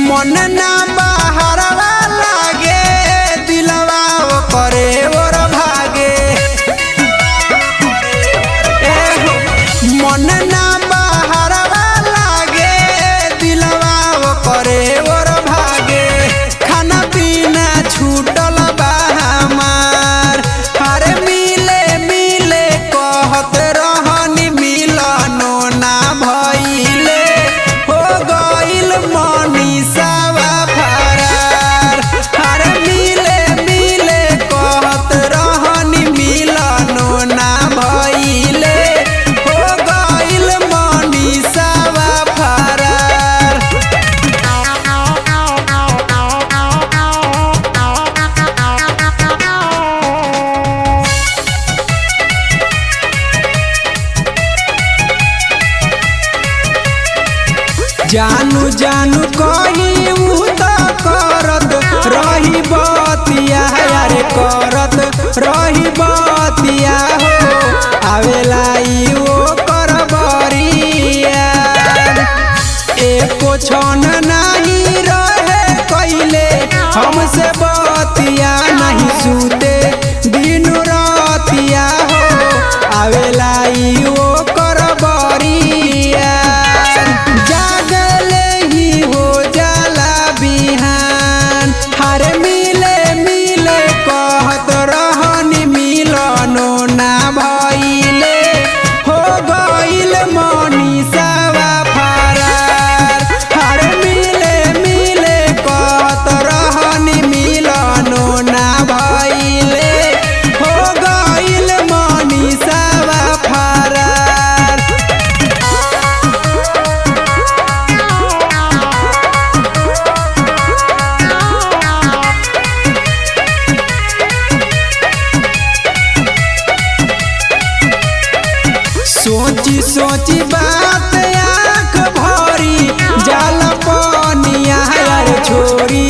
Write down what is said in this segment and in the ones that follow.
मन ना बहरवा लागे दिलवा करे और भागे। मन ना बहरवा लागे दिलवा करे और भागे। खाना पीना छूटल बा हमार, अरे मिले मिले कहत रहनी मिलनो ना भइले। हो गइल मनीषवा फरार, अरे मिले मिले कहत रहनी मिलनो ना भइले। हो गइल मनीषवा फरार। जानू जानू कही उ त करत रही बतिया, अरे करत रही बतिया हो। आवेला ओ कर बरिया, एको क्षण नहीं रहे कइले हमसे बतिया। नहीं सूते दिन रातिया हो, आवेला ओ कर बरिया। जागले ही हो जाला बिहान, हरे मिले मिले कहत रहनी मिलनो ना भइले। हो गइल मनीषवा फरार, हरे मिले मिले कहत रहनी मिलनो ना भइले। हो गइल मनीषवा फरार। सोची सोची बात आँख भरी जाल पनिया, यार छोड़ी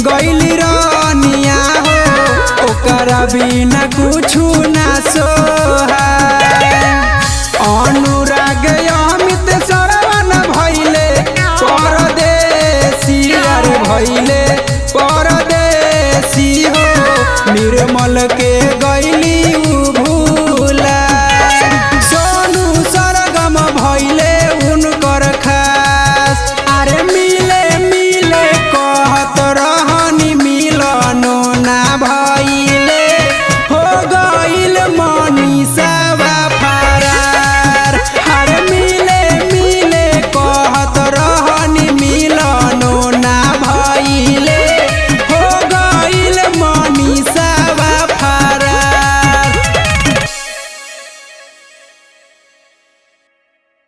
गइली रानिया हो। ओकरा बिना कुछु ना सोहाय। अनुराग अमित श्रवण भइले परदेसी, यार भइले परदेसी हो। निर्मल के